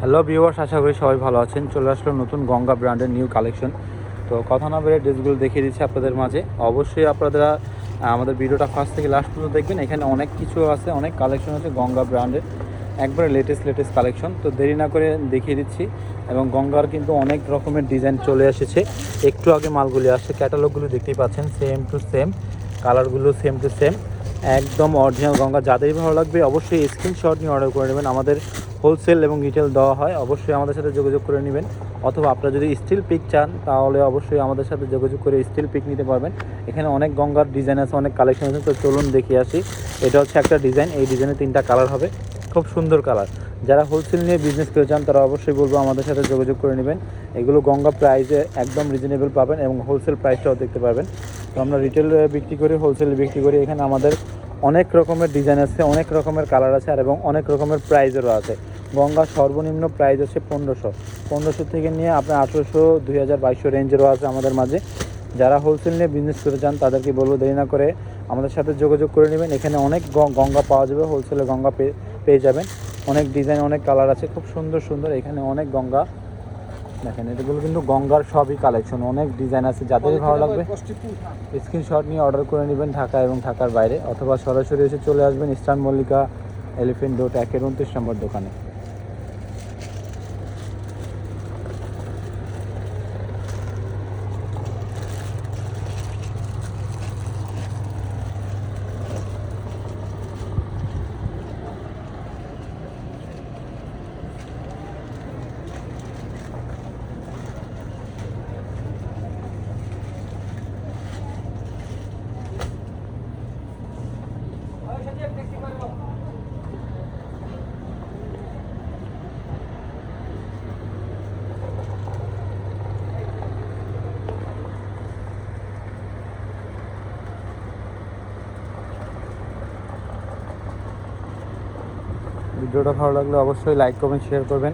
Hello viewers, আশা করি সবাই ভালো আছেন। চলে আসলো নতুন গঙ্গা ব্র্যান্ডের নিউ কালেকশন। তো কথা না বেড়ে ড্রেসগুলো দেখিয়ে দিচ্ছি আপনাদের মাঝে। অবশ্যই আপনারা আমাদের ভিডিওটা ফার্স্ট থেকে লাস্ট পর্যন্ত দেখবেন। এখানে অনেক কিছু আছে, অনেক কালেকশন আছে গঙ্গা ব্র্যান্ডের, একবারে লেটেস্ট কালেকশন। তো দেরি না করে দেখিয়ে দিচ্ছি। এবং গঙ্গার কিন্তু অনেক রকমের ডিজাইন চলে এসেছে। একটু আগে মালগুলি আসছে, ক্যাটালগুলো দেখতেই পাচ্ছেন, সেম টু সেম, কালারগুলো সেম টু সেম, একদম অরিজিনাল গঙ্গা। যাদেরই ভালো লাগবে অবশ্যই স্ক্রিনশট নিয়ে অর্ডার করে নেবেন। আমাদের হোলসেল এবং রিটেল দেওয়া হয়, অবশ্যই আমাদের সাথে যোগাযোগ করে নেবেন। অথবা আপনারা যদি স্টিল পিক চান তাহলে অবশ্যই আমাদের সাথে যোগাযোগ করে স্টিল পিক নিতে পারবেন। এখানে অনেক গঙ্গার ডিজাইন আছে, অনেক কালেকশন আছে। তো চলুন দেখিয়ে আসি। এটা হচ্ছে একটা ডিজাইন, এই ডিজাইনে 3টা কালার হবে, খুব সুন্দর কালার। যারা হোলসেল নিয়ে বিজনেস করে চান তারা অবশ্যই বলবো আমাদের সাথে যোগাযোগ করে নেবেন। এগুলো গঙ্গা প্রাইসে একদম রিজনেবল পাবেন এবং হোলসেল প্রাইসটাও দেখতে পারবেন। তো আমরা রিটেল বিক্রি করি, হোলসেল বিক্রি করি। এখানে আমাদের অনেক রকমের ডিজাইন আছে, অনেক রকমের কালার আছে, আর এবং অনেক রকমের প্রাইজেরও আছে। গঙ্গার সর্বনিম্ন প্রাইস হচ্ছে 1500 থেকে নিয়ে আপনার 1800, 2000, 2200 রেঞ্জেরও আছে আমাদের মাঝে। যারা হোলসেল নিয়ে বিজনেস করে চান তাদেরকে বলবো দেরি না করে আমাদের সাথে যোগাযোগ করে নেবেন। এখানে অনেক গঙ্গা পাওয়া যাবে, হোলসেলে গঙ্গা পেয়ে যাবেন। অনেক ডিজাইন, অনেক কালার আছে, খুব সুন্দর। এখানে অনেক গঙ্গা দেখেন, এগুলো কিন্তু গঙ্গার সবই কালেকশন, অনেক ডিজাইন আছে। যাদের ভালো লাগবে স্ক্রিনশট নিয়ে অর্ডার করে নেবেন ঢাকা এবং ঢাকার বাইরে, অথবা সরাসরি এসে চলে আসবেন ইস্টার্ন মল্লিকা এলিফেন্ট রোড 1-29 নম্বর দোকানে। ভিডিওটা ভালো লাগলে অবশ্যই লাইক, কমেন্ট, শেয়ার করবেন।